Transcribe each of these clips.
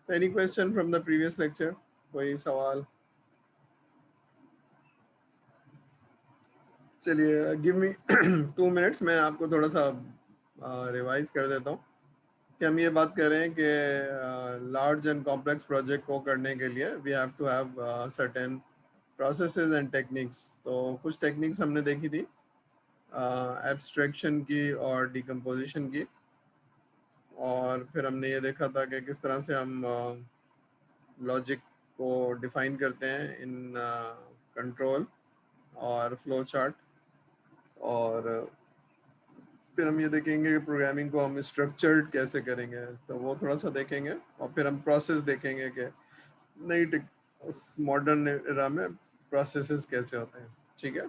Any question from the previous lecture? कोई सवाल? चलिए गिव मी 2 मिनट्स, मैं आपको थोड़ा सा रिवाइज कर देता हूँ कि हम ये बात कर रहे हैं कि लार्ज एंड कॉम्प्लेक्स प्रोजेक्ट को करने के लिए we have to have certain processes and techniques. तो कुछ टेक्निक्स हमने देखी थी, एब्स्ट्रैक्शन की और डिकम्पोजिशन की, और फिर हमने ये देखा था कि किस तरह से हम लॉजिक को डिफाइन करते हैं इन कंट्रोल और फ्लो चार्ट, और फिर हम ये देखेंगे कि प्रोग्रामिंग को हम स्ट्रक्चर्ड कैसे करेंगे, तो वो थोड़ा सा देखेंगे, और फिर हम प्रोसेस देखेंगे कि नई मॉडर्न एरा में प्रोसेसेस कैसे होते हैं। ठीक है,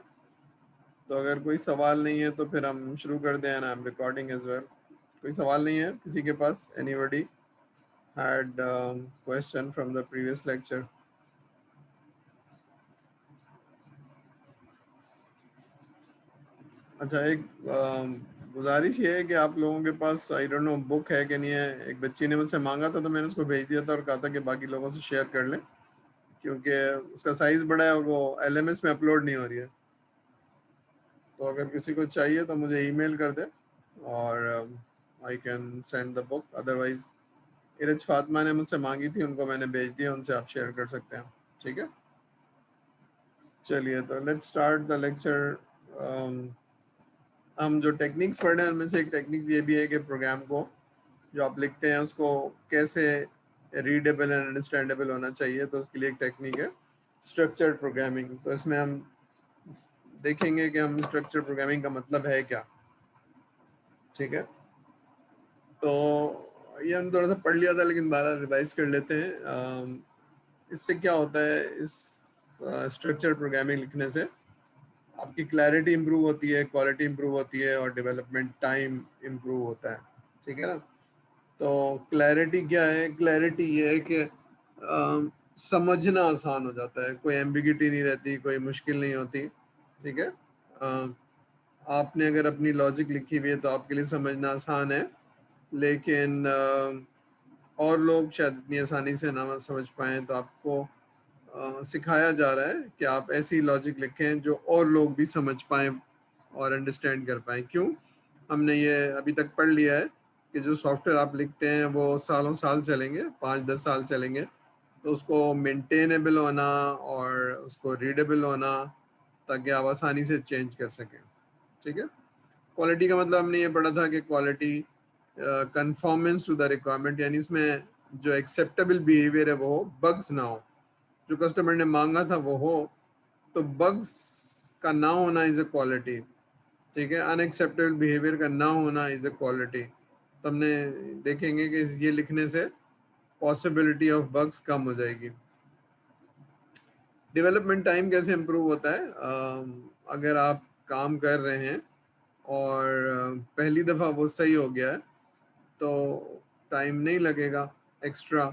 तो अगर कोई सवाल नहीं है तो फिर हम शुरू कर दें, I am recording as well. कोई सवाल नहीं है किसी के पास? Anybody had question from the previous lecture? अच्छा, एक गुजारिश ये है कि आप लोगों के पास आई डोंट नो बुक है कि नहीं है। एक बच्ची ने मुझसे मांगा था तो मैंने उसको भेज दिया था और कहा था कि बाकी लोगों से शेयर कर लें, क्योंकि उसका साइज बड़ा है और वो एलएमएस में अपलोड नहीं हो रही है। तो अगर किसी को चाहिए तो मुझे ईमेल कर दे और I can send the book. Otherwise Iraj Fatima ने मुझसे मांगी थी, उनको मैंने भेज दिया, उनसे आप शेयर कर सकते हैं। ठीक है, चलिए तो लेट्स स्टार्ट द लेक्चर। हम जो टेक्निक्स पढ़ रहे हैं उनमें से एक टेक्निक ये भी है कि प्रोग्राम को जो आप लिखते हैं उसको कैसे रीडेबल एंड अंडरस्टैंडेबल होना चाहिए, तो उसके लिए एक टेक्निक है स्ट्रक्चर्ड प्रोग्रामिंग। तो इसमें हम देखेंगे कि हम स्ट्रक्चर प्रोग्रामिंग का मतलब है क्या। ठीक है, तो ये हम थोड़ा सा पढ़ लिया था लेकिन बारह रिवाइज कर लेते हैं। इससे क्या होता है, इस स्ट्रक्चर प्रोग्रामिंग लिखने से आपकी क्लैरिटी इंप्रूव होती है, क्वालिटी इंप्रूव होती है, और डेवलपमेंट टाइम इंप्रूव होता है। ठीक है ना? तो क्लैरिटी क्या है? क्लैरिटी ये है कि समझना आसान हो जाता है, कोई एम्बिगिटी नहीं रहती, कोई मुश्किल नहीं होती। ठीक है, आपने अगर अपनी लॉजिक लिखी हुई है तो आपके लिए समझना आसान है, लेकिन और लोग शायद इतनी आसानी से ना समझ पाएँ, तो आपको सिखाया जा रहा है कि आप ऐसी लॉजिक लिखें जो और लोग भी समझ पाएँ और अंडरस्टैंड कर पाएँ। क्यों? हमने ये अभी तक पढ़ लिया है कि जो सॉफ्टवेयर आप लिखते हैं वो सालों साल चलेंगे, 5-10 साल चलेंगे, तो उसको मेंटेनेबल होना और उसको रीडेबल होना, ताकि आप आसानी से चेंज कर सकें। ठीक है, क्वालिटी का मतलब हमने ये पढ़ा था कि quality conformance to the requirement, यानी इसमें जो एक्सेप्टेबल बिहेवियर है वो हो, बग्स ना हो, जो कस्टमर ने मांगा था वो हो। तो बग्स का ना होना इज अ क्वालिटी। ठीक है, अनएक्सेप्टेबल बिहेवियर का ना होना इज अ क्वालिटी। तो हमने देखेंगे कि ये लिखने से पॉसिबिलिटी ऑफ बग्स कम हो जाएगी। डेवलपमेंट टाइम कैसे इम्प्रूव होता है? अगर आप काम कर रहे हैं और पहली दफ़ा वो सही हो गया है तो टाइम नहीं लगेगा एक्स्ट्रा,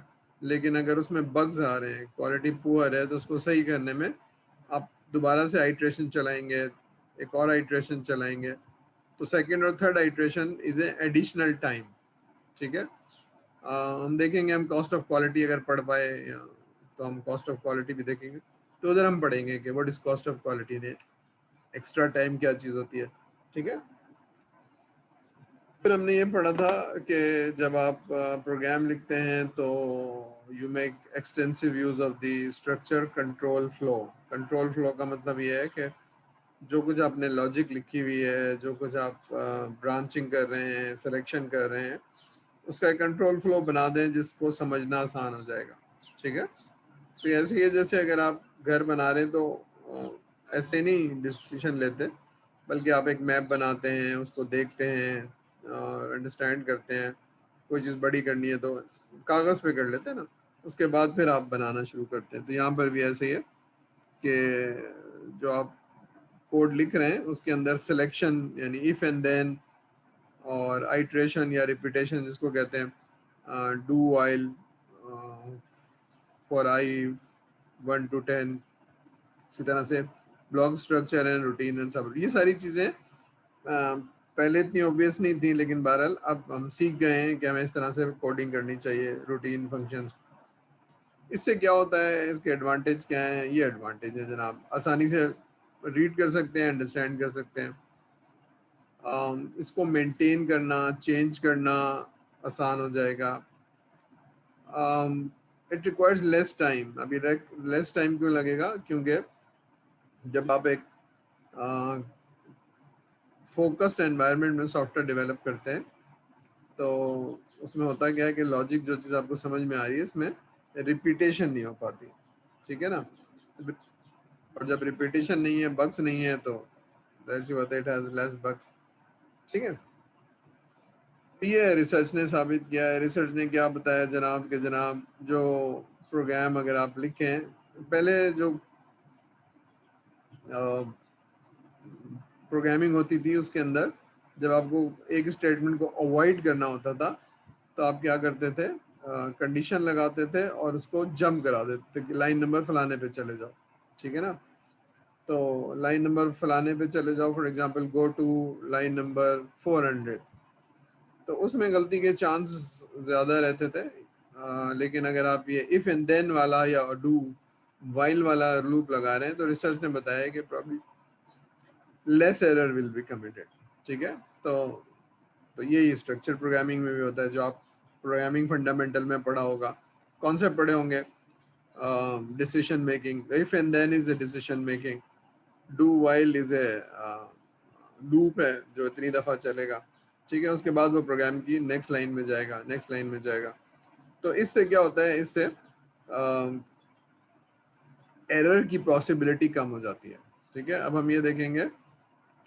लेकिन अगर उसमें बग्स आ रहे हैं, क्वालिटी पुअर है, तो उसको सही करने में आप दोबारा से आइट्रेशन चलाएंगे, एक और आइट्रेशन चलाएंगे, तो सेकंड और third iteration is a additional time. ठीक है, हम देखेंगे, हम कॉस्ट ऑफ क्वालिटी अगर पढ़ पाए तो हम कॉस्ट ऑफ क्वालिटी भी देखेंगे, तो उधर हम पढ़ेंगे कि what is cost of quality ने एक्स्ट्रा टाइम क्या चीज़ होती है। ठीक है, फिर हमने ये पढ़ा था कि जब आप प्रोग्राम लिखते हैं तो you make extensive use of the structure control flow. Control flow का मतलब ये है कि जो कुछ आपने लॉजिक लिखी हुई है, जो कुछ आप ब्रांचिंग कर रहे हैं, सिलेक्शन कर रहे हैं, उसका एक कंट्रोल फ्लो बना दें जिसको समझना आसान हो जाएगा। ठीक है, तो ऐसे ही है जैसे अगर आप घर बना रहे हैं तो ऐसे नहीं डिसीजन लेते, बल्कि आप एक मैप बनाते हैं, उसको देखते हैं और अंडरस्टैंड करते हैं। कोई चीज़ बड़ी करनी है तो कागज़ पे कर लेते हैं ना, उसके बाद फिर आप बनाना शुरू करते हैं। तो यहाँ पर भी ऐसे ही है कि जो आप कोड लिख रहे हैं उसके अंदर सिलेक्शन यानी इफ़ एंड देन, और आइट्रेशन या रिपीटेशन जिसको कहते हैं, do while, for I 1 to 10, इसी तरह से block structure and routine and सब, ये सारी चीज़ें पहले इतनी ऑब्वियस नहीं थी, लेकिन बहरहाल अब हम सीख गए हैं कि हमें इस तरह से कोडिंग करनी चाहिए, रूटीन फंक्शंस। इससे क्या होता है, इसके एडवांटेज क्या है? ये एडवांटेज है जनाब, आसानी से रीड कर सकते हैं, अंडरस्टैंड कर सकते हैं। इसको मेंटेन करना, चेंज करना आसान हो जाएगा। It requires less time. अभी लेस टाइम क्यों लगेगा? क्योंकि जब आप एक फोकस्ड एनवायरनमेंट में सॉफ्टवेयर डेवलप करते हैं तो उसमें होता क्या है कि लॉजिक जो चीज़ आपको समझ में आ रही है इसमें रिपीटेशन नहीं हो पाती, ठीक है ना। और जब रिपीटेशन नहीं है, बग्स नहीं है, तो that's what it has less bugs, ठीक है। ये रिसर्च ने साबित किया है। रिसर्च ने क्या बताया जनाब के जनाब, जो प्रोग्राम अगर आप लिखें, पहले जो प्रोग्रामिंग होती थी उसके अंदर जब आपको एक स्टेटमेंट को अवॉइड करना होता था तो आप क्या करते थे, कंडीशन लगाते थे और उसको जंप करा देते थे कि लाइन नंबर फलाने पे चले जाओ, ठीक है ना। तो लाइन नंबर फलाने पे चले जाओ, for example go to line number 400, तो उसमें गलती के चांस ज़्यादा रहते थे। लेकिन अगर आप ये इफ़ एंड देन वाला या डू वाइल वाला लूप लगा रहे हैं तो रिसर्च ने बताया कि probably less error will be committed, ठीक है। तो यही स्ट्रक्चर प्रोग्रामिंग में भी होता है, जो आप प्रोग्रामिंग फंडामेंटल में पढ़ा होगा, कॉन्सेप्ट पढ़े होंगे। Decision making, if and then is a decision making, do while is a loop है जो इतनी दफ़ा चलेगा, ठीक है। उसके बाद वो प्रोग्राम की नेक्स्ट लाइन में जाएगा, नेक्स्ट लाइन में जाएगा। तो इससे क्या होता है, इससे एरर की पॉसिबिलिटी कम हो जाती है, ठीक है। अब हम ये देखेंगे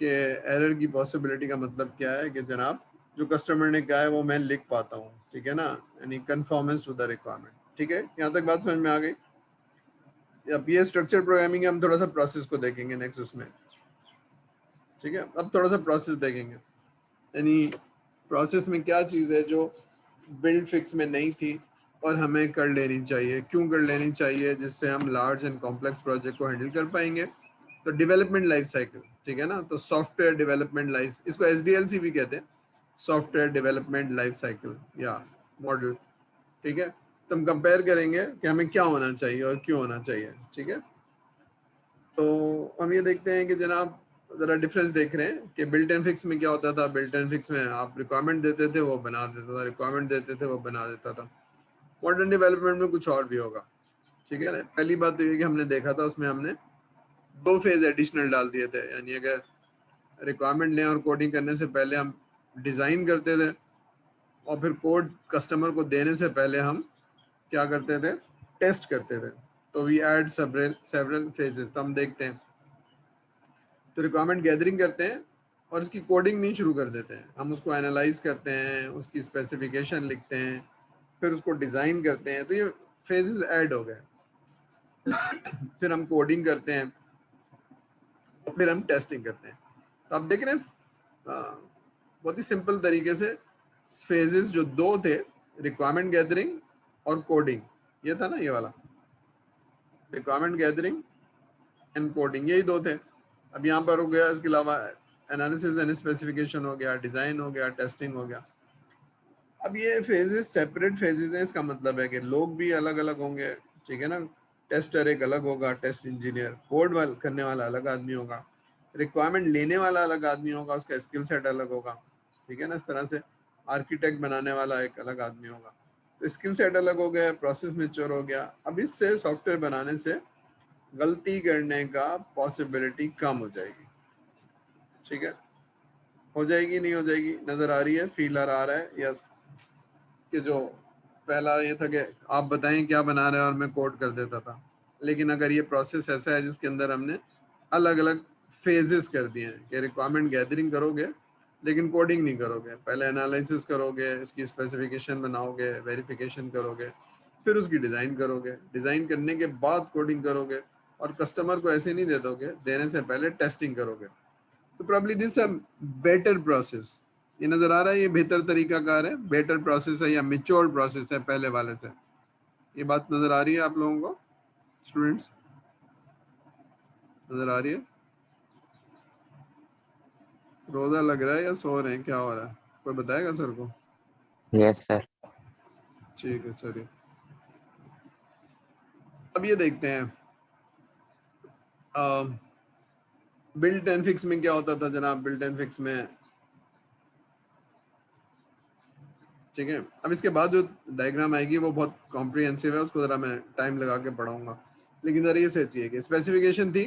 कि एरर की पॉसिबिलिटी का मतलब क्या है कि जनाब जो कस्टमर ने कहा है वो मैं लिख पाता हूँ, ठीक है ना, यानी कन्फॉर्मेंस टू द रिक्वायरमेंट, ठीक है। यहाँ तक बात समझ में आ गई। अब ये स्ट्रक्चर प्रोग्रामिंग है, हम थोड़ा सा प्रोसेस को देखेंगे नेक्स्ट उसमें, ठीक है। अब थोड़ा सा प्रोसेस देखेंगे, यानी प्रोसेस में क्या चीज़ है जो बिल्ड फिक्स में नहीं थी और हमें कर लेनी चाहिए, क्यों कर लेनी चाहिए, जिससे हम लार्ज एंड कॉम्प्लेक्स प्रोजेक्ट को हैंडल कर पाएंगे। तो डेवलपमेंट लाइफ साइकिल, ठीक है ना, तो सॉफ्टवेयर डेवलपमेंट लाइफ, इसको SDLC भी कहते हैं, सॉफ्टवेयर डेवलपमेंट लाइफ साइकिल या मॉडल, ठीक है। तो हम कंपेयर करेंगे कि हमें क्या होना चाहिए और क्यों होना चाहिए, ठीक है। तो हम ये देखते हैं कि जनाब ज़रा डिफरेंस देख रहे हैं कि बिल्ट एंड फिक्स में क्या होता था। बिल्ट एंड फिक्स में आप रिक्वायरमेंट देते थे, वो बना देता था, रिक्वायरमेंट देते थे, वो बना देता था। मॉडर्न डेवलपमेंट में कुछ और भी होगा, ठीक है ना। पहली बात तो ये कि हमने देखा था उसमें हमने 2 फेज एडिशनल डाल दिए थे, यानी अगर रिक्वायरमेंट लें और कोडिंग करने से पहले हम डिज़ाइन करते थे और फिर कोड कस्टमर को देने से पहले हम क्या करते थे, टेस्ट करते थे। तो we add several several phases. तो हम देखते हैं, तो रिक्वायरमेंट गैदरिंग करते हैं और इसकी कोडिंग नहीं शुरू कर देते हैं, हम उसको एनालाइज करते हैं, उसकी स्पेसिफिकेशन लिखते हैं, फिर उसको डिज़ाइन करते हैं। तो ये फेजेस ऐड हो गए। फिर हम कोडिंग करते हैं और फिर हम टेस्टिंग करते हैं। तो आप देख रहे हैं बहुत ही सिंपल तरीके से फेजेस जो 2 थे, रिक्वायरमेंट गैदरिंग और कोडिंग, ये था ना, ये वाला रिक्वायरमेंट गैदरिंग एंड कोडिंग, यही 2 थे। अब यहाँ पर हो गया, इसके अलावा एनालिसिस एंड स्पेसिफिकेशन हो गया, डिज़ाइन हो गया, टेस्टिंग हो गया। अब ये फेजेस सेपरेट फेजेस हैं, इसका मतलब है कि लोग भी अलग अलग होंगे, ठीक है ना। टेस्टर एक अलग होगा, टेस्ट इंजीनियर, कोड करने वाला अलग आदमी होगा, रिक्वायरमेंट लेने वाला अलग आदमी होगा, उसका स्किल सेट अलग होगा, ठीक है ना। इस तरह से आर्किटेक्ट बनाने वाला एक अलग आदमी होगा। तो स्किल सेट अलग हो गया, प्रोसेस मैच्योर हो गया। अब इससे सॉफ्टवेयर बनाने से गलती करने का पॉसिबिलिटी कम हो जाएगी, ठीक है। हो जाएगी, नहीं हो जाएगी, नजर आ रही है, फील आ रहा है, या कि जो पहला ये था कि आप बताएं क्या बना रहे हैं और मैं कोड कर देता था। लेकिन अगर ये प्रोसेस ऐसा है जिसके अंदर हमने अलग अलग फेजेस कर दिए हैं कि रिक्वायरमेंट गैदरिंग करोगे लेकिन कोडिंग नहीं करोगे, पहले एनालिसिस करोगे, इसकी स्पेसिफिकेशन बनाओगे, वेरिफिकेशन करोगे, फिर उसकी डिज़ाइन करोगे, डिज़ाइन करने के बाद कोडिंग करोगे और कस्टमर को ऐसे नहीं दे दोगे, देने से पहले टेस्टिंग करोगे। तो probably this a better process. ये नजर आ रहा है, ये बेहतर तरीका कार है, बेटर प्रोसेस है या मेच्योर प्रोसेस है पहले वाले से। ये बात नजर आ रही है आप लोगों को स्टूडेंट्स, नजर आ रही है? रोजा लग रहा है या सो रहे हैं, क्या हो रहा है, कोई बताएगा सर को? Yes sir. ठीक है, चलिए। अब ये देखते हैं बिल्ट एंड फिक्स में क्या होता था जनाब। बिल्ट एंड फिक्स में, ठीक है, अब इसके बाद जो डायग्राम आएगी वो बहुत कॉम्प्रिहेंसिव है, उसको जरा मैं टाइम लगा के पढ़ाऊंगा, लेकिन जरा ये सही चाहिए कि स्पेसिफिकेशन थी,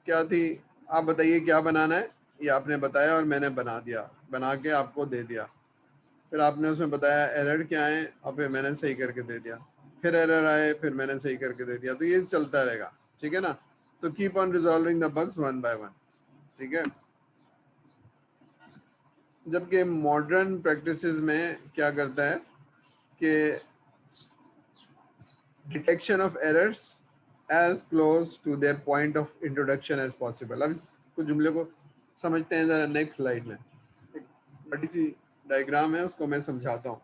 क्या थी, आप बताइए क्या बनाना है, ये आपने बताया और मैंने बना दिया, बना के आपको दे दिया, फिर आपने उसमें बताया एरर क्या है और फिर मैंने सही करके दे दिया, फिर एरर आए फिर मैंने सही करके दे दिया, तो ये चलता रहेगा, ठीक है ना। तो keep on resolving the bugs one by one, ठीक है। जबकि मॉडर्न प्रैक्टिसेस में क्या करता है कि detection of errors as close to their point of introduction as possible. अब इस जुमले को समझते हैं जरा नेक्स्ट स्लाइड में, एक बड़ी सी डायग्राम है उसको मैं समझाता हूँ,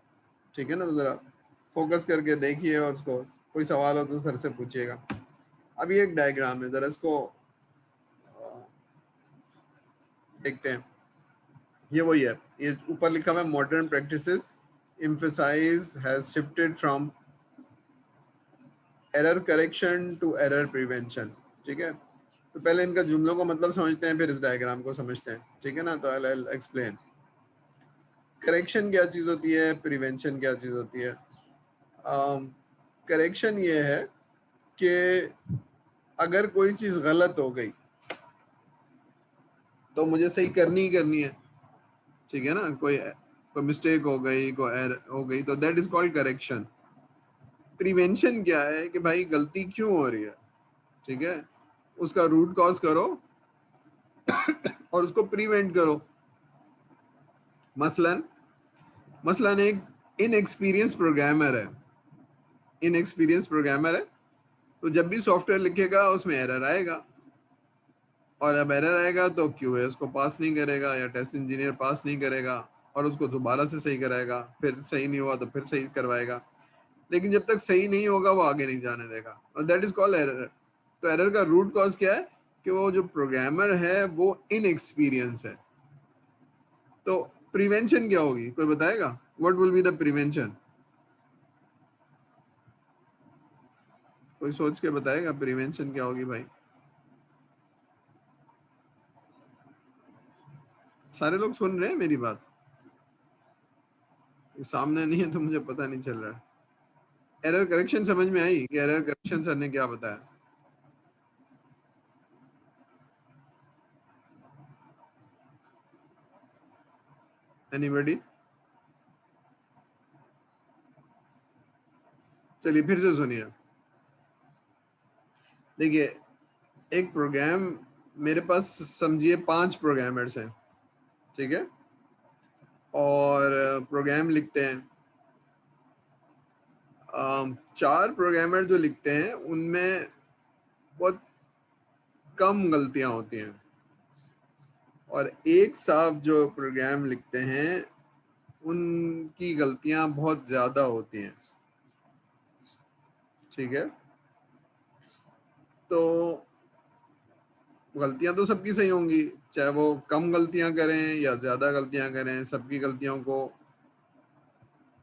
ठीक है ना। तो जरा फोकस करके देखिए और उसको कोई सवाल हो तो सर से पूछिएगा। अब ये एक डायग्राम है, जरा इसको देखते हैं। ये वही है, ये ऊपर लिखा हुआ है modern practices emphasise has shifted from error correction to error prevention, ठीक है। तो पहले इनका जुमलों का मतलब समझते हैं, फिर इस डायग्राम को समझते हैं, ठीक है ना। तो आई विल एक्सप्लेन करेक्शन क्या चीज होती है, प्रिवेंशन क्या चीज होती है। करेक्शन ये है कि अगर कोई चीज गलत हो गई तो मुझे सही करनी ही करनी है, ठीक है ना। कोई कोई मिस्टेक हो गई, कोई एरर हो गई, तो that is called correction. Prevention क्या है कि भाई गलती क्यों हो रही है, ठीक है, उसका रूट कॉज करो और उसको प्रिवेंट करो। मसलन मसलन एक इनएक्सपीरियंस प्रोग्रामर है, इनएक्सपीरियंस प्रोग्रामर है, तो जब भी सॉफ्टवेयर लिखेगा उसमें एरर आएगा, और अब एरर आएगा तो क्यूए उसको पास नहीं करेगा या टेस्ट इंजीनियर पास नहीं करेगा और उसको दोबारा से सही कराएगा, फिर सही नहीं हुआ तो फिर सही करवाएगा, लेकिन जब तक सही नहीं होगा वो आगे नहीं जाने देगा, और दैट इज कॉल्ड एरर। तो एरर का रूट कॉज क्या है कि वो जो प्रोग्रामर है वो इनएक्सपीरियंस है। तो प्रिवेंशन क्या होगी, कोई बताएगा? What will be the prevention? कोई सोच के बताएगा प्रिवेंशन क्या होगी भाई? सारे लोग सुन रहे हैं मेरी बात? सामने नहीं है तो मुझे पता नहीं चल रहा है। एरर करेक्शन समझ में आई कि एरर करेक्शन सर ने क्या बताया? एनीबॉडी? चलिए फिर से सुनिए। देखिए, एक प्रोग्राम, मेरे पास समझिए 5 प्रोग्रामर्स हैं, ठीक है, और प्रोग्राम लिखते हैं। 4 प्रोग्रामर जो लिखते हैं उनमें बहुत कम गलतियां होती हैं, और एक साहब जो प्रोग्राम लिखते हैं उनकी गलतियां बहुत ज्यादा होती हैं, ठीक है। तो गलतियां तो सबकी सही होंगी, चाहे वो कम गलतियां करें या ज्यादा गलतियां करें, सबकी गलतियों को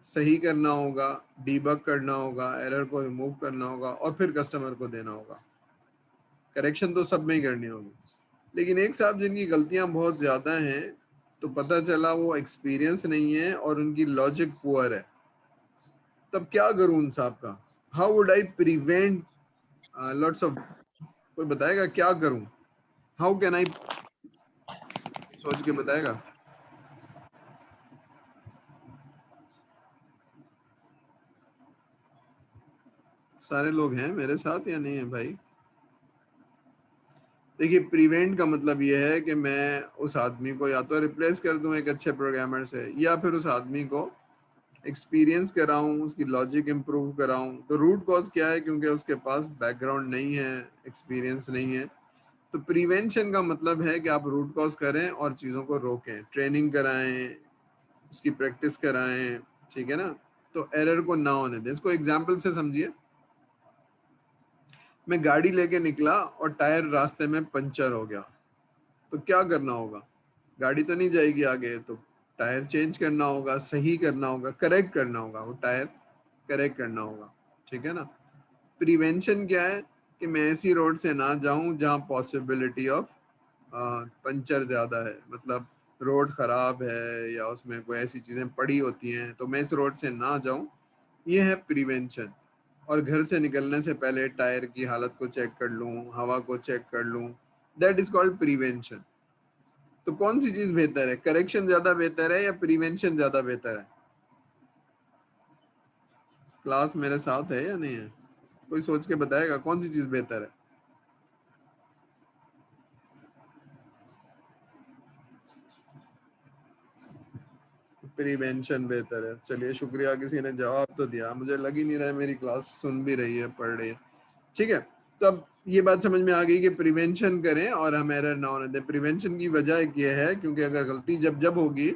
सही करना होगा, डीबग करना होगा, एरर को रिमूव करना होगा और फिर कस्टमर को देना होगा। करेक्शन तो सब में ही करनी होगी। लेकिन एक साहब जिनकी गलतियां बहुत ज्यादा हैं, तो पता चला वो एक्सपीरियंस नहीं है और उनकी लॉजिक पुअर है, तब क्या करूं उन साहब का? How would I prevent lots of, कोई बताएगा क्या करूं? हाउ कैन आई, सोच के बताएगा? सारे लोग हैं मेरे साथ या नहीं है भाई? देखिए, प्रिवेंट का मतलब ये है कि मैं उस आदमी को या तो रिप्लेस कर दूं एक अच्छे प्रोग्रामर से, या फिर उस आदमी को एक्सपीरियंस कराऊं, उसकी लॉजिक इंप्रूव कराऊं। तो रूट कॉज क्या है? क्योंकि उसके पास बैकग्राउंड नहीं है, एक्सपीरियंस नहीं है। तो प्रिवेंशन का मतलब है कि आप रूट कॉज करें और चीज़ों को रोकें, ट्रेनिंग कराएं, उसकी प्रैक्टिस कराएं, ठीक है ना। तो एरर को ना होने दें। इसको एग्जाम्पल से समझिए। मैं गाड़ी लेके निकला और टायर रास्ते में पंचर हो गया, तो क्या करना होगा? गाड़ी तो नहीं जाएगी आगे, तो टायर चेंज करना होगा, सही करना होगा, करेक्ट करना होगा, वो टायर करेक्ट करना होगा, ठीक है ना। प्रिवेंशन क्या है कि मैं ऐसी रोड से ना जाऊं जहां पॉसिबिलिटी ऑफ पंचर ज्यादा है, मतलब रोड खराब है या उसमें कोई ऐसी चीजें पड़ी होती हैं, तो मैं इस रोड से ना जाऊं, ये है प्रिवेंशन। और घर से निकलने से पहले टायर की हालत को चेक कर लूं, हवा को चेक कर लूं, दैट इज कॉल्ड प्रिवेंशन। तो कौन सी चीज बेहतर है, करेक्शन ज्यादा बेहतर है या प्रिवेंशन ज्यादा बेहतर है? क्लास मेरे साथ है या नहीं है? कोई सोच के बताएगा कौन सी चीज बेहतर है? प्रिवेंशन बेहतर है। चलिए शुक्रिया, किसी ने जवाब तो दिया। मुझे लग ही नहीं रहा है मेरी क्लास सुन भी रही है, पढ़ रही है। ठीक है, तो अब ये बात समझ में आ गई कि प्रिवेंशन करें और हम एरर ना होने दें। प्रिवेंशन की वजह ये है क्योंकि अगर गलती जब जब होगी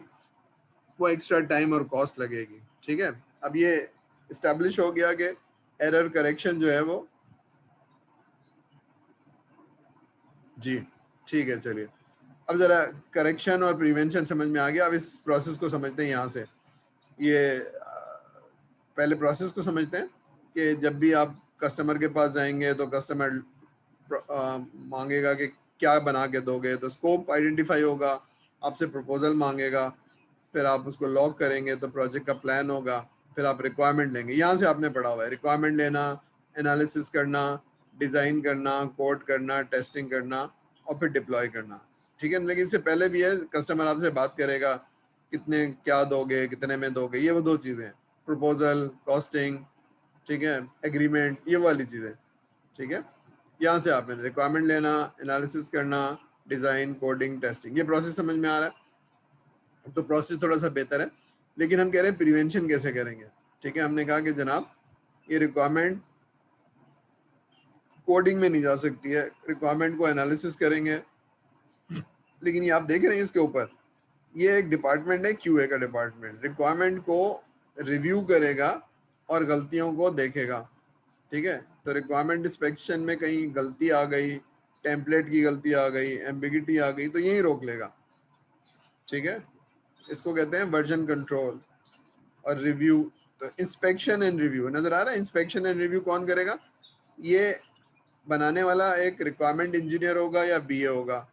वो एक्स्ट्रा टाइम और कॉस्ट लगेगी। ठीक है, अब ये इस्टेब्लिश हो गया कि एरर करेक्शन जो है वो, जी ठीक है। चलिए अब जरा करेक्शन और प्रिवेंशन समझ में आ गया। अब इस प्रोसेस को समझते हैं यहाँ से। ये पहले प्रोसेस को समझते हैं कि जब भी आप कस्टमर के पास जाएंगे तो कस्टमर मांगेगा कि क्या बना के दोगे, तो स्कोप आइडेंटिफाई होगा, आपसे प्रपोजल मांगेगा, फिर आप उसको लॉक करेंगे तो प्रोजेक्ट का प्लान होगा, फिर आप रिक्वायरमेंट लेंगे। यहाँ से आपने पढ़ा हुआ है रिक्वायरमेंट लेना, एनालिसिस करना, डिज़ाइन करना, कोड करना, टेस्टिंग करना और फिर डिप्लॉय करना। ठीक है, लेकिन इससे पहले भी है, कस्टमर आपसे बात करेगा कितने क्या दोगे, कितने में दोगे, ये वो दो चीज़ें हैं, प्रपोजल, कॉस्टिंग, ठीक है, एग्रीमेंट, ये वाली चीज़ें। ठीक है, यहाँ से आपने रिक्वायरमेंट लेना, एनालिसिस करना, डिज़ाइन, कोडिंग, टेस्टिंग, ये प्रोसेस समझ में आ रहा है? तो प्रोसेस थोड़ा सा बेहतर है, लेकिन हम कह रहे हैं प्रिवेंशन कैसे करेंगे। ठीक है, हमने कहा कि जनाब ये रिक्वायरमेंट कोडिंग में नहीं जा सकती है, रिक्वायरमेंट को एनालिसिस करेंगे। लेकिन ये आप देख रहे हैं इसके ऊपर, ये एक डिपार्टमेंट है, क्यूए का डिपार्टमेंट, रिक्वायरमेंट को रिव्यू करेगा और गलतियों को देखेगा। ठीक है, तो रिक्वायरमेंट इंस्पेक्शन में कहीं गलती आ गई, टेम्पलेट की गलती आ गई, एम्बिगिटी आ गई, तो यही रोक लेगा। ठीक है, इसको कहते हैं वर्जन कंट्रोल और रिव्यू। तो इंस्पेक्शन एंड रिव्यू नजर आ रहा है, इंस्पेक्शन एंड रिव्यू कौन करेगा? ये बनाने वाला एक रिक्वायरमेंट इंजीनियर होगा या बीए होगा,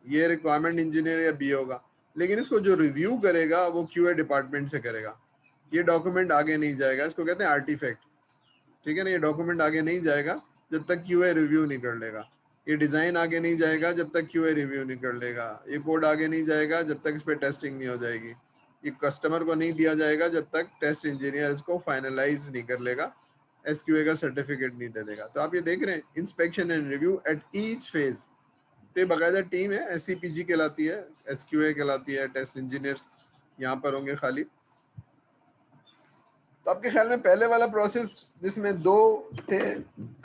ये रिक्वायरमेंट इंजीनियर या बीए होगा, लेकिन इसको जो रिव्यू करेगा वो क्यूए डिपार्टमेंट से करेगा। ये डॉक्यूमेंट आगे नहीं जाएगा, इसको कहते हैं आर्टिफैक्ट। ठीक है ना, ये डॉक्यूमेंट आगे नहीं जाएगा जब तक क्यूए रिव्यू नहीं कर लेगा। ये डिज़ाइन आगे नहीं जाएगा जब तक क्यूए रिव्यू नहीं कर लेगा। ये कोड आगे नहीं जाएगा जब तक इस पर टेस्टिंग नहीं हो जाएगी। ये कस्टमर को नहीं दिया जाएगा जब तक टेस्ट इंजीनियर इसको फाइनलाइज नहीं कर लेगा, एसक्यूए का सर्टिफिकेट नहीं दे देगा। तो आप ये देख रहे हैं inspection and review at each phase. तो ये बाकायदा टीम है, एससीपीजी कहलाती है, एसक्यूए कहलाती है, टेस्ट इंजीनियर्स यहाँ पर होंगे खाली। तो आपके ख्याल में पहले वाला प्रोसेस जिसमें दो थे,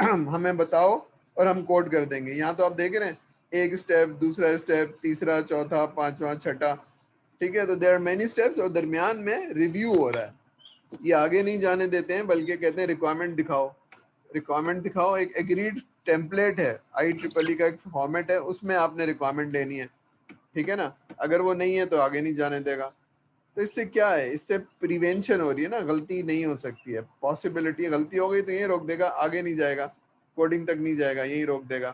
हमें बताओ और हम कोड कर देंगे, यहाँ तो आप देख रहे हैं एक स्टेप, दूसरा स्टेप, तीसरा, चौथा, पांचवा, छठा। ठीक है, तो देयर आर मेनी स्टेप्स और दरमियान में रिव्यू हो रहा है। ये आगे नहीं जाने देते हैं, बल्कि कहते हैं रिक्वायरमेंट दिखाओ, रिक्वायरमेंट दिखाओ। एक एग्रीड टेम्पलेट है, IEEE का एक फॉर्मेट है, उसमें आपने रिक्वायरमेंट लेनी है। ठीक है ना, अगर वो नहीं है तो आगे नहीं जाने देगा। तो इससे क्या है, इससे प्रिवेंशन हो रही है ना, गलती नहीं हो सकती है। पॉसिबिलिटी गलती हो गई तो यही रोक देगा, आगे नहीं जाएगा, कोडिंग तक नहीं जाएगा, यही रोक देगा।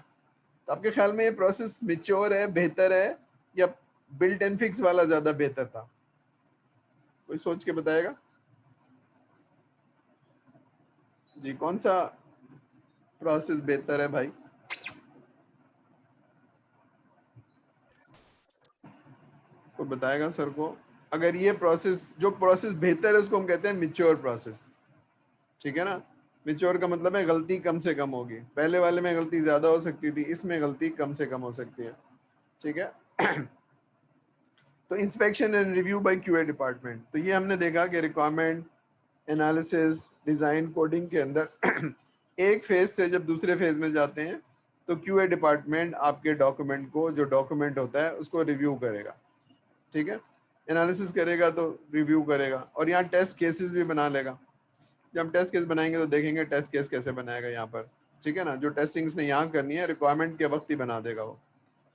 तो आपके ख्याल में ये प्रोसेस मिच्योर है, बेहतर है, या बिल्ट एंड फिक्स वाला ज्यादा बेहतर था? कोई सोच के बताएगा जी, कौन सा प्रोसेस बेहतर है भाई? कोई बताएगा सर को? अगर ये प्रोसेस, जो प्रोसेस बेहतर है उसको हम कहते हैं मिच्योर प्रोसेस। ठीक है ना, मिच्योर का मतलब है गलती कम से कम होगी। पहले वाले में गलती ज्यादा हो सकती थी, इसमें गलती कम से कम हो सकती है। ठीक है, तो inspection and review by QA department, तो ये हमने देखा कि रिक्वायरमेंट, एनालिसिस, डिजाइन, कोडिंग के अंदर एक फेज से जब दूसरे फेज में जाते हैं तो क्यूए डिपार्टमेंट आपके डॉक्यूमेंट को, जो डॉक्यूमेंट होता है उसको रिव्यू करेगा। ठीक है, एनालिसिस करेगा तो रिव्यू करेगा, और यहाँ टेस्ट केसेस भी बना लेगा। जब हम टेस्ट केस बनाएंगे तो देखेंगे टेस्ट केस कैसे बनाएगा यहाँ पर। ठीक है ना, जो टेस्टिंग इसने यहाँ करनी है रिक्वायरमेंट के वक्त ही बना देगा वो,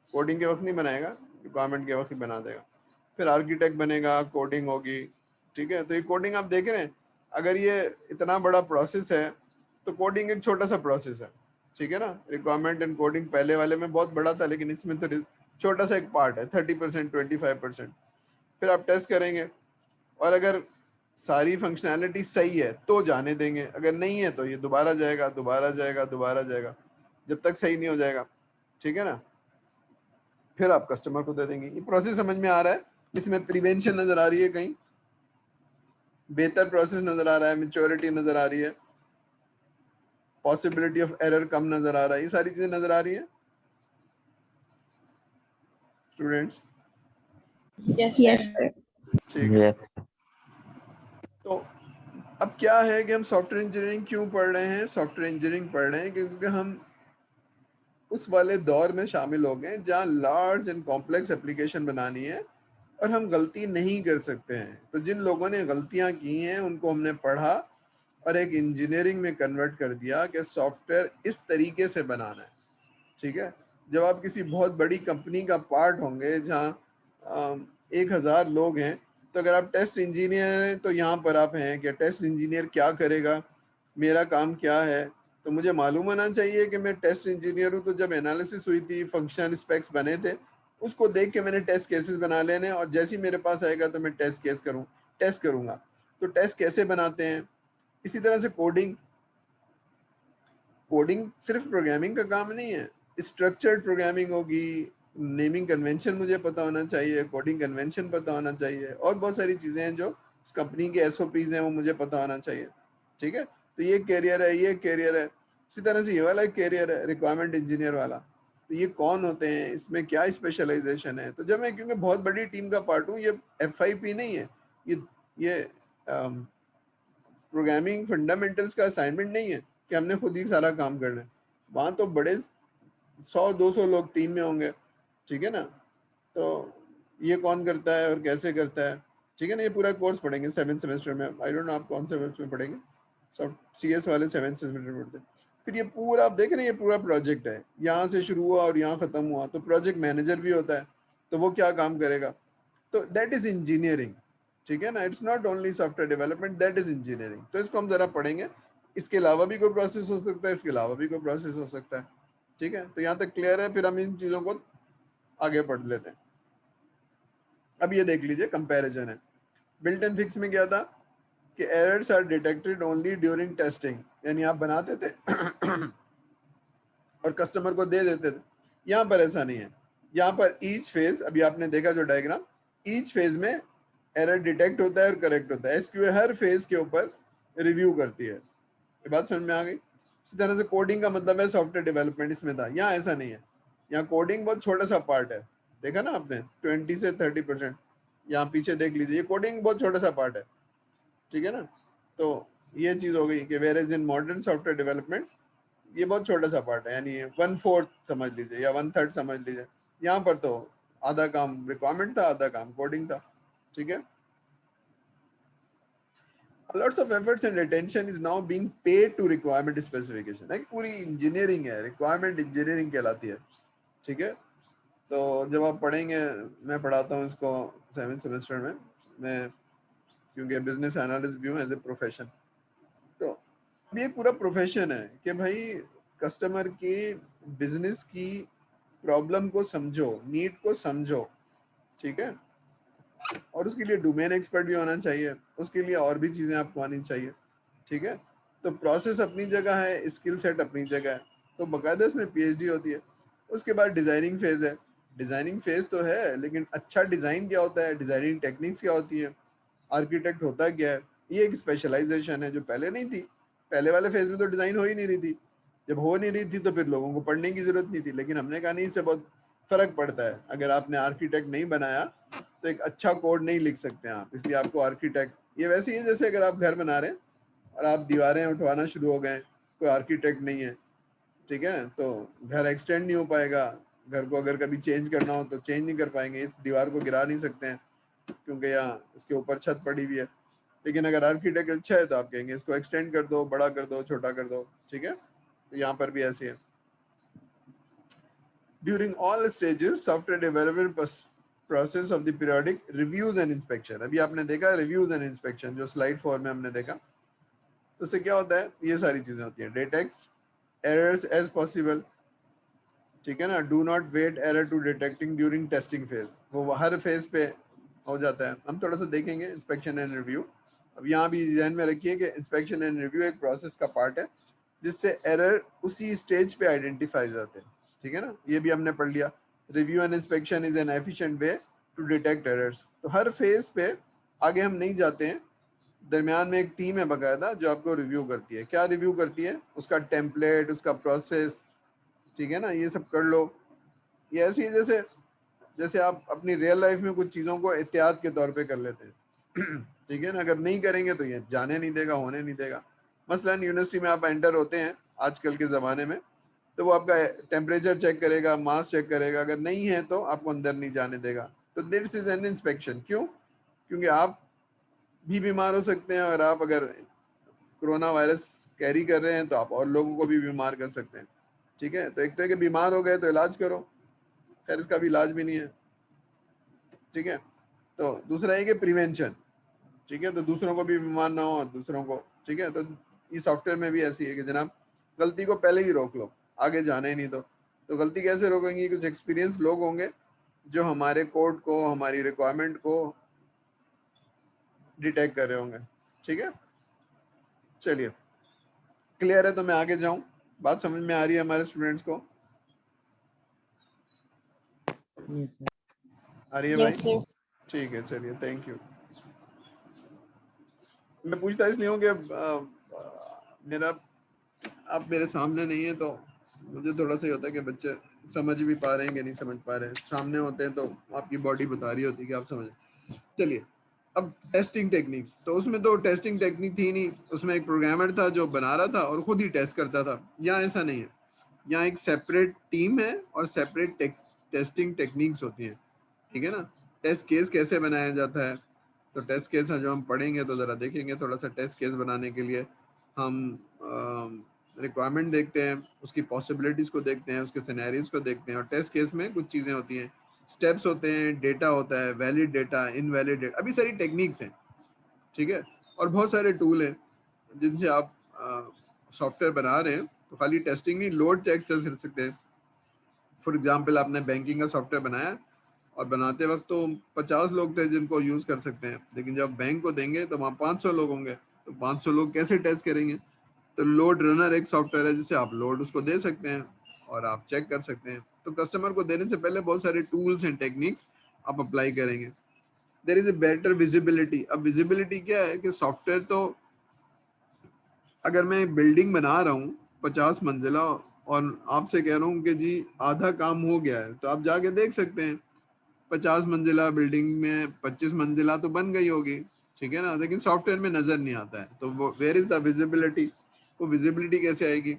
कोडिंग के वक्त नहीं बनाएगा, रिक्वायरमेंट के वक्त ही बना देगा। फिर आर्किटेक्ट बनेगा, कोडिंग होगी। ठीक है, तो ये कोडिंग आप देख रहे हैं, अगर ये इतना बड़ा प्रोसेस है तो कोडिंग एक छोटा सा प्रोसेस है, ठीक है ना। रिक्वायरमेंट एंड कोडिंग पहले वाले में बहुत बड़ा था, लेकिन इसमें तो छोटा सा एक पार्ट है, 30%, 25%। फिर आप टेस्ट करेंगे, और अगर सारी फंक्शनैलिटी सही है तो जाने देंगे, अगर नहीं है तो ये दोबारा जाएगा, दोबारा जाएगा, दोबारा जाएगा, जब तक सही नहीं हो जाएगा, ठीक है ना। फिर आप कस्टमर को दे देंगे। ये प्रोसेस समझ में आ रहा है? इसमें प्रिवेंशन नजर आ रही है, कहीं बेहतर प्रोसेस नजर आ रहा है, मेच्योरिटी नजर आ रही है, पॉसिबिलिटी ऑफ एरर कम नजर आ रहा है, ये सारी चीजें नजर आ रही है स्टूडेंट्स? Yes sir. ठीक है। तो अब क्या है कि हम सॉफ्टवेयर इंजीनियरिंग क्यों पढ़ रहे हैं? सॉफ्टवेयर इंजीनियरिंग पढ़ रहे हैं क्योंकि हम उस वाले दौर में शामिल हो गए जहाँ लार्ज एंड कॉम्प्लेक्स एप्लीकेशन बनानी है और हम गलती नहीं कर सकते हैं। तो जिन लोगों ने गलतियां की हैं उनको हमने पढ़ा और एक इंजीनियरिंग में कन्वर्ट कर दिया कि सॉफ्टवेयर इस तरीके से बनाना है, ठीक है। जब आप किसी बहुत बड़ी कंपनी का पार्ट होंगे जहाँ 1000 लोग हैं, तो अगर आप टेस्ट इंजीनियर हैं तो यहाँ पर आप हैं कि टेस्ट इंजीनियर क्या करेगा, मेरा काम क्या है। तो मुझे मालूम होना चाहिए कि मैं टेस्ट इंजीनियर हूँ। तो जब एनालिसिस हुई थी, फंक्शन स्पेक्स बने थे, उसको देख के मैंने टेस्ट केसेस बना लेने, और जैसे ही मेरे पास आएगा तो मैं टेस्ट करूँगा। तो टेस्ट कैसे बनाते हैं? इसी तरह से कोडिंग सिर्फ प्रोग्रामिंग का काम नहीं है, स्ट्रक्चर्ड प्रोग्रामिंग होगी, नेमिंग कन्वेंशन मुझे पता होना चाहिए, कोडिंग कन्वेंशन पता होना चाहिए, और बहुत सारी चीज़ें हैं जो उस कंपनी के एसओपीज हैं वो मुझे पता होना चाहिए, ठीक है। तो ये कैरियर है, ये कैरियर है। इसी तरह से ये वाला एक कैरियर है, रिक्वायरमेंट इंजीनियर वाला। तो ये कौन होते हैं, इसमें क्या स्पेशलाइजेशन है? तो जब मैं, क्योंकि बहुत बड़ी टीम का पार्ट हूँ, ये FIP नहीं है, ये प्रोग्रामिंग फंडामेंटल्स का असाइनमेंट नहीं है कि हमने खुद ही सारा काम करना है। वहाँ तो बड़े 100-200 लोग टीम में होंगे, ठीक है ना। तो ये कौन करता है और कैसे करता है, ठीक है ना। ये पूरा कोर्स पढ़ेंगे 7 सेमेस्टर में। आई डोंट नो आप कौन से सेमेस्टर में पढ़ेंगे, सब CS वाले 7 सेमेस्टर में पढ़ते हैं। फिर ये पूरा आप देख रहे हैं, ये पूरा प्रोजेक्ट है, यहाँ से शुरू हुआ और यहाँ खत्म हुआ। तो प्रोजेक्ट मैनेजर भी होता है, तो वो क्या काम करेगा? तो दैट इज इंजीनियरिंग, ठीक है ना। It's not only software development, that is engineering. तो इसको हम जरा पढ़ेंगे। इसके अलावा भी कोई प्रोसेस हो सकता है, इसके अलावा भी कोई प्रोसेस हो सकता है, ठीक है। तो यहाँ तक क्लियर है? फिर हम इन चीजों को आगे पढ़ लेते हैं। अब ये देख लीजिए, कंपैरिजन है। बिल्ट एंड फिक्स में क्या था कि errors are detected only during testing, यानी आप बनाते थे और कस्टमर को दे देते थे। यहाँ पर ऐसा नहीं है। यहाँ पर ईच फेज, अभी आपने देखा जो डायग्राम, ईच फेज में एरर डिटेक्ट होता है और करेक्ट होता है। SQL हर फेज के ऊपर रिव्यू करती है। ये बात समझ में आ गई? इसी तरह से कोडिंग का मतलब है सॉफ्टवेयर डेवलपमेंट, इसमें था। यहाँ ऐसा नहीं है, यहाँ कोडिंग बहुत छोटा सा पार्ट है। देखा ना आपने, 20 से 30%। यहाँ पीछे देख लीजिए, ये कोडिंग बहुत छोटा सा पार्ट है, ठीक है ना। तो ये चीज हो गई कि whereas in modern software development ये बहुत छोटा सा पार्ट है, यानी 1/4 समझ लीजिए या 1/3 समझ लीजिए। यहाँ पर तो आधा काम रिक्वायरमेंट था, आधा काम कोडिंग था, ठीक है। Lots of efforts and attention is now being paid to requirement specification। एक पूरी इंजीनियरिंग है, रिक्वायरमेंट इंजीनियरिंग कहलाती है, ठीक है। तो जब आप पढ़ेंगे, मैं पढ़ाता हूँ इसको 7th सेमेस्टर में, मैं क्योंकि बिजनेस एनालिस्ट भी हूँ एज ए प्रोफेशन। तो अब ये पूरा प्रोफेशन है कि भाई कस्टमर के बिजनेस की प्रॉब्लम को समझो, नीड को समझो, ठीक है। और उसके लिए डोमेन एक्सपर्ट भी होना चाहिए, उसके लिए और भी चीज़ें आपको आनी चाहिए, ठीक है। तो प्रोसेस अपनी जगह है, स्किल सेट अपनी जगह है, तो बाकायदा इसमें PhD होती है। उसके बाद डिज़ाइनिंग फेज़ है। डिज़ाइनिंग फेज़ तो है, लेकिन अच्छा डिज़ाइन क्या होता है, डिज़ाइनिंग टेक्निक्स क्या होती है, आर्किटेक्ट होता क्या है, ये एक स्पेशलाइजेशन है जो पहले नहीं थी। पहले वाले फेज़ में तो डिज़ाइन हो ही नहीं रही थी। जब हो नहीं रही थी तो फिर लोगों को पढ़ने की ज़रूरत नहीं थी, लेकिन हमने कहा नहीं, इससे बहुत फ़र्क पड़ता है। अगर आपने आर्किटेक्ट नहीं बनाया तो एक अच्छा कोड नहीं लिख सकते आप, इसलिए आपको आर्किटेक्ट। ये वैसे ही है जैसे अगर आप घर बना रहे हैं और आप दीवारें उठवाना शुरू हो गए, कोई आर्किटेक्ट नहीं है, ठीक है, तो घर एक्सटेंड नहीं हो पाएगा। घर को अगर कभी चेंज करना हो तो चेंज नहीं कर पाएंगे, इस दीवार को गिरा नहीं सकते हैं क्योंकि यहाँ इसके ऊपर छत पड़ी हुई है। लेकिन अगर आर्किटेक्ट अच्छा है तो आप कहेंगे इसको एक्सटेंड कर दो, बड़ा कर दो, छोटा कर दो, ठीक है। तो यहाँ पर भी ऐसे है। During all stages software development process of the periodic reviews and inspection. अभी आपने देखा रिव्यूज एंड इंस्पेक्शन, जो स्लाइड 4 में हमने देखा। तो उससे क्या होता है, ये सारी चीजें होती है, डिटेक्ट्स एरर्स एज पॉसिबल, ठीक है ना, do not wait error to detecting during testing phase, वो हर फेज पे हो जाता है। हम थोड़ा सा देखेंगे इंस्पेक्शन एंड रिव्यू। अब यहाँ भी ध्यान में रखिए कि इंस्पेक्शन एंड रिव्यू एक प्रोसेस का पार्ट है जिससे एरर उसी स्टेज पे आइडेंटिफाई जाते हैं, ठीक है ना, ये भी हमने पढ़ लिया। Review and inspection is an efficient way to detect errors. तो हर फेज पे आगे हम नहीं जाते हैं, दरमियान में एक टीम है बकायदा जो आपको रिव्यू करती है। क्या रिव्यू करती है, उसका टेम्पलेट, उसका प्रोसेस, ठीक है ना, ये सब कर लो। ये ऐसी है जैसे जैसे आप अपनी रियल लाइफ में कुछ चीज़ों को एहतियात के तौर पे कर लेते हैं ठीक है ना, अगर नहीं करेंगे तो ये जाने नहीं देगा, होने नहीं देगा। मसलन यूनिवर्सिटी में आप एंटर होते हैं आजकल के ज़माने में, तो वो आपका टेम्परेचर चेक करेगा, मास चेक करेगा, अगर नहीं है तो आपको अंदर नहीं जाने देगा। तो दिस इज एन इंस्पेक्शन। क्यों? क्योंकि आप भी बीमार हो सकते हैं, और आप अगर कोरोना वायरस कैरी कर रहे हैं तो आप और लोगों को भी बीमार कर सकते हैं, ठीक है। तो एक तो है कि बीमार हो गए तो इलाज करो, खैर इसका भी इलाज भी नहीं है, ठीक है। तो दूसरा है कि प्रिवेंशन, ठीक है, तो दूसरों को भी बीमार ना हो, दूसरों को, ठीक है। तो ये सॉफ्टवेयर में भी ऐसी है कि जनाब गलती को पहले ही रोक लो, आगे जाने ही नहीं दो। तो गलती कैसे रोकेंगे, कुछ एक्सपीरियंस लोग होंगे जो हमारे कोड को, हमारी रिक्वायरमेंट को डिटेक्ट कर रहे होंगे, ठीक है। चलिए, क्लियर है? तो मैं आगे जाऊं, बात समझ में आ रही है हमारे स्टूडेंट्स को? आ रही है भाई? Yes, sir. ठीक है, चलिए, थैंक यू। मैं पूछता इसलिए हूँ कि मेरा आप मेरे सामने नहीं है तो मुझे थोड़ा सा ही होता है कि बच्चे समझ भी पा रहे हैं कि नहीं समझ पा रहे हैं। सामने होते हैं तो आपकी बॉडी बता रही होती है कि आप समझ। चलिए, अब टेस्टिंग टेक्निक्स, तो उसमें तो टेस्टिंग टेक्निक थी नहीं, उसमें एक प्रोग्रामर था जो बना रहा था और खुद ही टेस्ट करता था। यहाँ ऐसा नहीं है, यहाँ एक सेपरेट टीम है और सेपरेट टेस्टिंग टेक्निक्स होती हैं, ठीक है ना। टेस्ट केस कैसे बनाया जाता है, तो टेस्ट केस जो हम पढ़ेंगे तो ज़रा देखेंगे। थोड़ा सा टेस्ट केस बनाने के लिए हम रिक्वायरमेंट देखते हैं, उसकी पॉसिबिलिटीज़ को देखते हैं, उसके सिनेरियोज को देखते हैं, और टेस्ट केस में कुछ चीज़ें होती हैं, स्टेप्स होते हैं, डेटा होता है, वैलिड डेटा, इनवैलिड डेटा, अभी सारी टेक्निक्स हैं, ठीक है। और बहुत सारे टूल हैं जिनसे आप सॉफ्टवेयर बना रहे हैं तो खाली टेस्टिंग नहीं, लोड चेक से कर सकते हैं। फॉर एग्जाम्पल, आपने बैंकिंग का सॉफ्टवेयर बनाया और बनाते वक्त तो 50 लोग थे जिनको यूज़ कर सकते हैं, लेकिन जब बैंक को देंगे तो वहाँ 500 लोग होंगे, तो 500 लोग कैसे टेस्ट करेंगे? तो लोड रनर एक सॉफ्टवेयर है जिससे आप लोड उसको दे सकते हैं और आप चेक कर सकते हैं। तो कस्टमर को देने से पहले बहुत सारे टूल्स एंड टेक्निक्स आप अप्लाई करेंगे। There is a better visibility. अब विजिबिलिटी क्या है कि सॉफ्टवेयर तो, अगर मैं एक बिल्डिंग बना रहा हूँ 50 मंजिला और आपसे कह रहा हूँ कि जी आधा काम हो गया है, तो आप जाके देख सकते हैं 50 मंजिला बिल्डिंग में 25 मंजिला तो बन गई होगी, ठीक है ना। लेकिन सॉफ्टवेयर में नजर नहीं आता है, तो वो वेयर इज द विजिबिलिटी? वो विजिबिलिटी कैसे आएगी?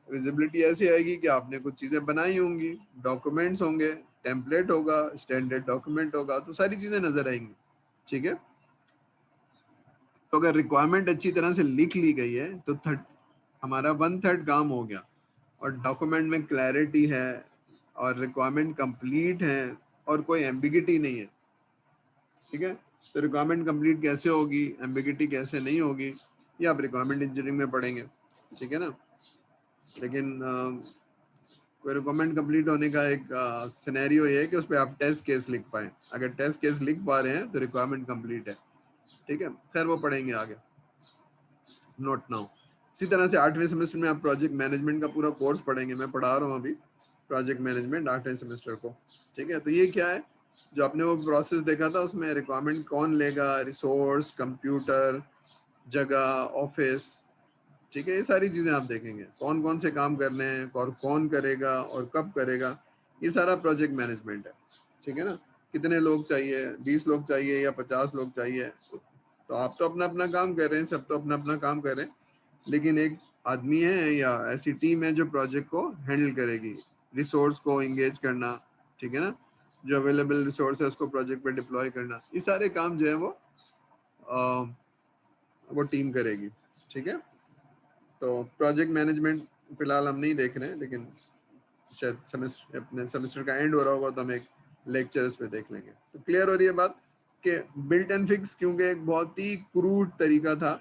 विजिबिलिटी ऐसे आएगी कि आपने कुछ चीजें बनाई होंगी, डॉक्यूमेंट्स होंगे, टेम्पलेट होगा, स्टैंडर्ड डॉक्यूमेंट होगा, तो सारी चीजें नजर आएंगी, ठीक है। तो अगर रिक्वायरमेंट अच्छी तरह से लिख ली गई है तो हमारा 1/3 काम हो गया, और डॉक्यूमेंट में क्लैरिटी है और रिक्वायरमेंट कंप्लीट है और कोई एम्बिगिटी नहीं है, ठीक है। तो रिक्वायरमेंट कंप्लीट कैसे होगी, एम्बिगिटी कैसे नहीं होगी, ये आप रिक्वायरमेंट इंजीनियरिंग में पढ़ेंगे, ठीक है ना। लेकिन कोई रिक्वायरमेंट कंप्लीट होने का एक सिनेरियो ये है कि उस पर आप टेस्ट केस लिख पाए। अगर टेस्ट केस लिख पा रहे हैं तो रिक्वायरमेंट कंप्लीट है, ठीक है। खैर वो पढ़ेंगे आगे, नोट नाउ। इसी तरह से 8वें सेमेस्टर में आप प्रोजेक्ट मैनेजमेंट का पूरा कोर्स पढ़ेंगे। मैं पढ़ा रहा हूँ अभी प्रोजेक्ट मैनेजमेंट 8वें सेमेस्टर को, ठीक है। तो ये क्या है, जो आपने वो प्रोसेस देखा था उसमें रिक्वायरमेंट कौन लेगा, रिसोर्स, कंप्यूटर, जगह, ऑफिस, ठीक है, ये सारी चीज़ें आप देखेंगे, कौन कौन से काम करने हैं और कौन करेगा और कब करेगा, ये सारा प्रोजेक्ट मैनेजमेंट है, ठीक है ना। कितने लोग चाहिए, 20 लोग चाहिए या 50 लोग चाहिए, तो आप तो अपना अपना काम कर रहे हैं, सब तो अपना अपना काम कर रहे हैं, लेकिन एक आदमी है या ऐसी टीम है जो प्रोजेक्ट को हैंडल करेगी, रिसोर्स को इंगेज करना, ठीक है ना, जो अवेलेबल रिसोर्स है उसको प्रोजेक्ट पे डिप्लॉय करना, ये सारे काम जो है वो टीम करेगी, ठीक है। तो प्रोजेक्ट मैनेजमेंट फिलहाल हम नहीं देख रहे हैं, लेकिन शायद सेमेस्टर, अपने सेमेस्टर का एंड हो रहा होगा तो हम एक लेक्चर इस पे देख लेंगे। तो क्लियर हो रही है बात कि बिल्ट एंड फिक्स क्योंकि एक बहुत ही क्रूड तरीका था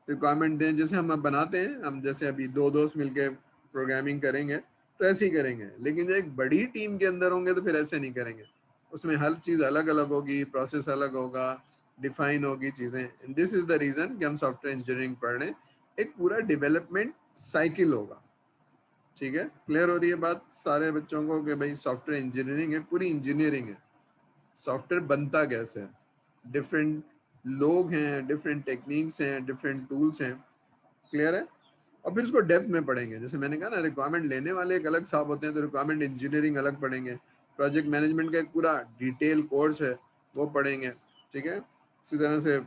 रिक्वायरमेंट दें, जैसे हम अब बनाते हैं, हम जैसे अभी दो दोस्त मिलके प्रोग्रामिंग करेंगे तो ऐसे ही करेंगे, लेकिन एक बड़ी टीम के अंदर होंगे तो फिर ऐसे नहीं करेंगे। उसमें हर चीज़ अलग अलग होगी, प्रोसेस अलग होगा, डिफाइन होगी चीज़ें। दिस इज द रीज़न कि हम सॉफ्टवेयर इंजीनियरिंग पढ़ रहे हैं। एक पूरा डेवलपमेंट साइकिल होगा, ठीक है। क्लियर हो रही है बात सारे बच्चों को कि भाई सॉफ्टवेयर इंजीनियरिंग है, पूरी इंजीनियरिंग है। सॉफ्टवेयर बनता कैसे है, डिफरेंट लोग हैं, डिफरेंट टेक्निक्स हैं, डिफरेंट टूल्स हैं। क्लियर है। और फिर उसको डेप्थ में पढ़ेंगे, जैसे मैंने कहा ना, रिक्वायरमेंट लेने वाले एक अलग साहब होते हैं, तो रिक्वायरमेंट इंजीनियरिंग अलग पढ़ेंगे। प्रोजेक्ट मैनेजमेंट का एक पूरा डिटेल कोर्स है, वो पढ़ेंगे, ठीक है। इसी तरह से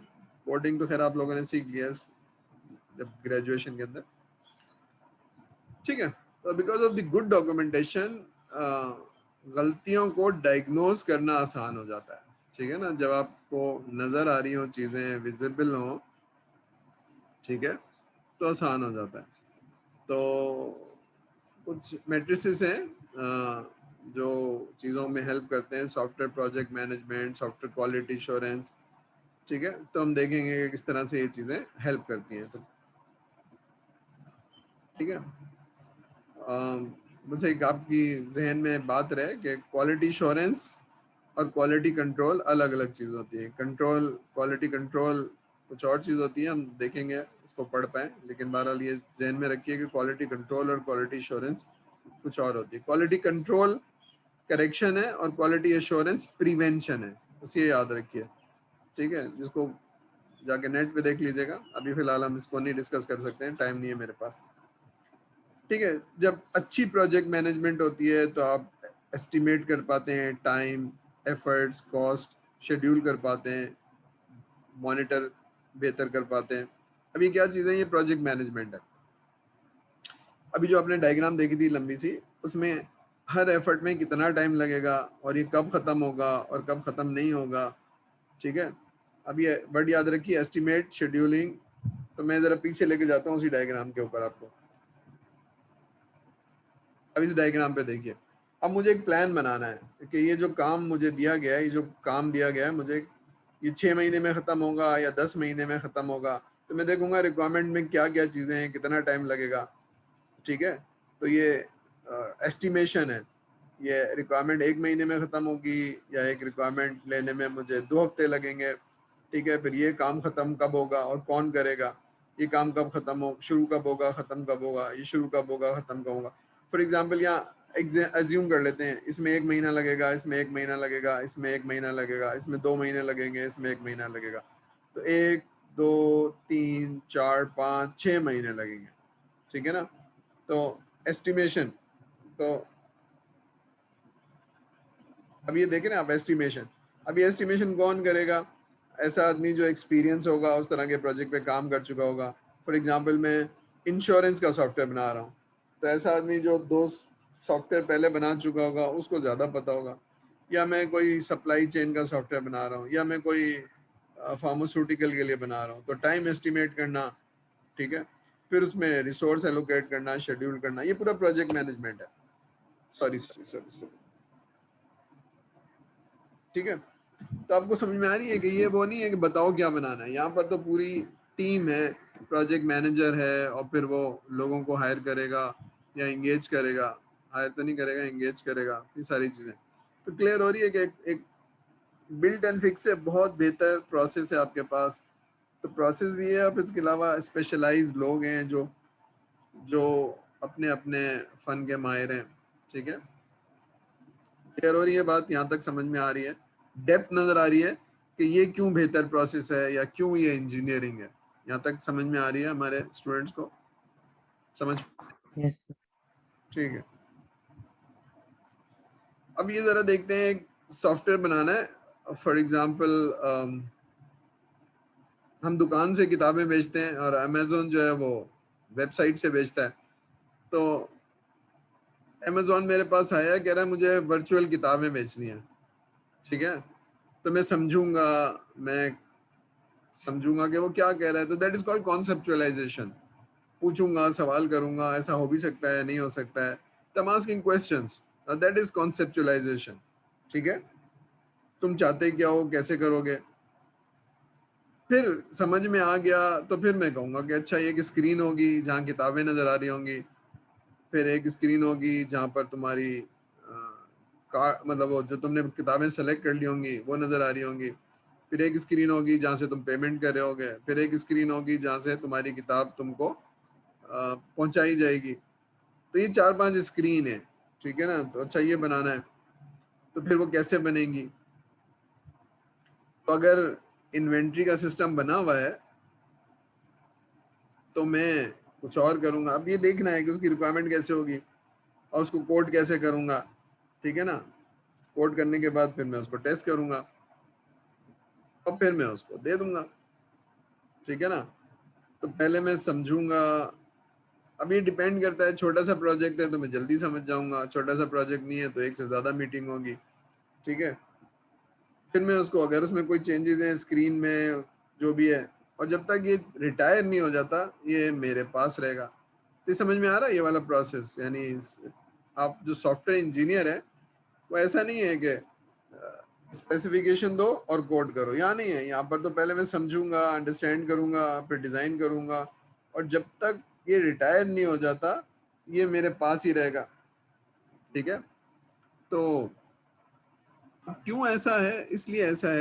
कोडिंग तो खैर आप लोगों ने सीख लिया जब ग्रेजुएशन के अंदर, ठीक है। तो because of the good documentation गलतियों को डायग्नोज करना आसान हो जाता है, ठीक है ना। जब आपको नजर आ रही हो चीजें, विजिबल हो, ठीक है, तो आसान हो जाता है। तो कुछ मैट्रिसेस हैं जो चीज़ों में हेल्प करते हैं, software project management, software quality assurance, ठीक है। तो हम देखेंगे कि किस तरह से ये चीज़ें हेल्प करती हैं, तो ठीक है। बस एक आपकी जहन में बात रहे कि क्वालिटी एश्योरेंस और क्वालिटी कंट्रोल अलग अलग चीज़ होती है। कंट्रोल, क्वालिटी कंट्रोल कुछ और चीज़ होती है, हम देखेंगे इसको पढ़ पाए, लेकिन बहरहाल ये जहन में रखिए कि क्वालिटी कंट्रोल और क्वालिटी एश्योरेंस कुछ और होती है। क्वालिटी कंट्रोल करेक्शन है और क्वालिटी एश्योरेंस प्रिवेंशन है, बस ये याद रखिए, ठीक है। जिसको जाके नेट पे देख लीजिएगा, अभी फिलहाल हम इसको नहीं डिस्कस कर सकते हैं, टाइम नहीं है मेरे पास, ठीक है। जब अच्छी प्रोजेक्ट मैनेजमेंट होती है तो आप एस्टिमेट कर पाते हैं टाइम, एफर्ट्स, कॉस्ट, शेड्यूल कर पाते हैं, मॉनिटर बेहतर कर पाते हैं। अभी क्या चीज़ें, ये प्रोजेक्ट मैनेजमेंट है। अभी जो आपने डायग्राम देखी थी लंबी सी, उसमें हर एफर्ट में कितना टाइम लगेगा और ये कब खत्म होगा और कब खत्म नहीं होगा, ठीक है। अब ये वर्ड याद रखिए, एस्टिमेट, शेड्यूलिंग। तो मैं जरा पीछे लेके जाता हूँ उसी डायग्राम के ऊपर आपको। अब इस डायग्राम पे देखिए, अब मुझे एक प्लान बनाना है कि ये जो काम मुझे दिया गया है, ये जो काम दिया गया है मुझे, ये 6 महीने में खत्म होगा या 10 महीने में खत्म होगा। तो मैं देखूंगा रिक्वायरमेंट में क्या क्या चीजें हैं, कितना टाइम लगेगा, ठीक है। तो ये एस्टिमेशन है, ये रिक्वायरमेंट 1 महीने में खत्म होगी या एक रिक्वायरमेंट लेने में मुझे 2 हफ्ते लगेंगे, ठीक है। फिर ये काम खत्म कब होगा और कौन करेगा, ये काम कब खत्म हो, शुरू कब होगा, खत्म कब होगा, ये शुरू कब होगा, खत्म कब होगा। फॉर एग्जाम्पल यहाँ एज्यूम कर लेते हैं, इसमें 1 महीना लगेगा, इसमें 1 महीना लगेगा, इसमें 1 महीना लगेगा, इसमें 2 महीने लगेंगे, इसमें 1 महीना लगेगा। तो 1, 2, 3, 4, 5, 6 महीने लगेंगे, ठीक है ना। तो एस्टिमेशन, तो अब ये देखें ना आप, एस्टिमेशन, अब ये एस्टिमेशन कौन करेगा? ऐसा आदमी जो एक्सपीरियंस होगा, उस तरह के प्रोजेक्ट पे काम कर चुका होगा। फॉर एग्जांपल मैं इंश्योरेंस का सॉफ्टवेयर बना रहा हूँ, तो ऐसा आदमी जो 2 सॉफ्टवेयर पहले बना चुका होगा, उसको ज़्यादा पता होगा। या मैं कोई सप्लाई चेन का सॉफ्टवेयर बना रहा हूँ, या मैं कोई फार्मास्यूटिकल के लिए बना रहा हूँ, तो टाइम एस्टिमेट करना, ठीक है। फिर उसमें रिसोर्स एलोकेट करना, शेड्यूल करना, ये पूरा प्रोजेक्ट मैनेजमेंट है। सॉरी सॉरी सॉरी सॉरी, ठीक है। तो आपको समझ में आ रही है कि ये वो नहीं है कि बताओ क्या बनाना है, यहाँ पर तो पूरी टीम है, प्रोजेक्ट मैनेजर है, और फिर वो लोगों को हायर करेगा या इंगेज करेगा, हायर तो नहीं करेगा, इंगेज करेगा, ये सारी चीज़ें। तो क्लियर हो रही है कि एक बिल्ट एंड फिक्स है, बहुत बेहतर प्रोसेस है आपके पास। तो प्रोसेस भी है, और इसके अलावा स्पेशलाइज लोग हैं जो जो अपने अपने फन के माहिर हैं, ठीक है। क्लियर हो रही है बात, यहाँ तक समझ में आ रही है, डेप्थ नजर आ रही है कि ये क्यों बेहतर प्रोसेस है या क्यों ये इंजीनियरिंग है। यहाँ तक समझ में आ रही है हमारे स्टूडेंट्स को, समझ, Yes. ठीक है। अब ये जरा देखते हैं, एक सॉफ्टवेयर बनाना है। फॉर एग्जांपल हम दुकान से किताबें बेचते हैं और अमेजोन जो है वो वेबसाइट से बेचता है। तो अमेजोन मेरे पास आया, कह रहा है मुझे वर्चुअल किताबें बेचनी है, ठीक है। तो मैं समझूंगा कि वो क्या कह रहा है, तो दैट इज कॉल्ड कॉन्सेप्चुअलाइजेशन। पूछूंगा, सवाल करूंगा, ऐसा हो भी सकता है, नहीं हो सकता है, तो I am asking questions, that is conceptualisation, ठीक है। तुम चाहते क्या हो, कैसे करोगे, फिर समझ में आ गया तो फिर मैं कहूँगा कि अच्छा एक स्क्रीन होगी जहाँ किताबें नज़र आ रही होंगी, फिर एक स्क्रीन होगी जहाँ पर तुम्हारी मतलब वो जो तुमने किताबें सेलेक्ट कर ली होंगी वो नज़र आ रही होंगी, फिर एक स्क्रीन होगी जहाँ से तुम पेमेंट कर रहे होगे, फिर एक स्क्रीन होगी जहाँ से तुम्हारी किताब तुमको पहुँचाई जाएगी। तो ये 4-5 स्क्रीन है, ठीक है ना। तो अच्छा ये बनाना है, तो फिर वो कैसे बनेगी? तो अगर इन्वेंट्री का सिस्टम बना हुआ है तो मैं कुछ और करूँगा। अब ये देखना है कि उसकी रिक्वायरमेंट कैसे होगी और उसको कोड कैसे करूँगा, ठीक है ना। कोड करने के बाद फिर मैं उसको टेस्ट करूँगा और फिर मैं उसको दे दूँगा, ठीक है ना। तो पहले मैं समझूँगा। अब ये डिपेंड करता है, छोटा सा प्रोजेक्ट है तो मैं जल्दी समझ जाऊँगा, छोटा सा प्रोजेक्ट नहीं है तो एक से ज़्यादा मीटिंग होगी, ठीक है। फिर मैं उसको, अगर उसमें कोई चेंजेस हैं स्क्रीन में जो भी है, और जब तक ये रिटायर नहीं हो जाता ये मेरे पास रहेगा। तो समझ में आ रहा है ये वाला प्रोसेस? यानी आप जो सॉफ्टवेयर इंजीनियर है वो ऐसा नहीं है कि स्पेसिफिकेशन दो और कोड करो, यहाँ नहीं है। यहाँ पर तो पहले मैं समझूंगा, अंडरस्टैंड करूंगा, फिर डिजाइन करूंगा, और जब तक ये रिटायर नहीं हो जाता ये मेरे पास ही रहेगा, ठीक है। तो क्यों ऐसा है? इसलिए ऐसा है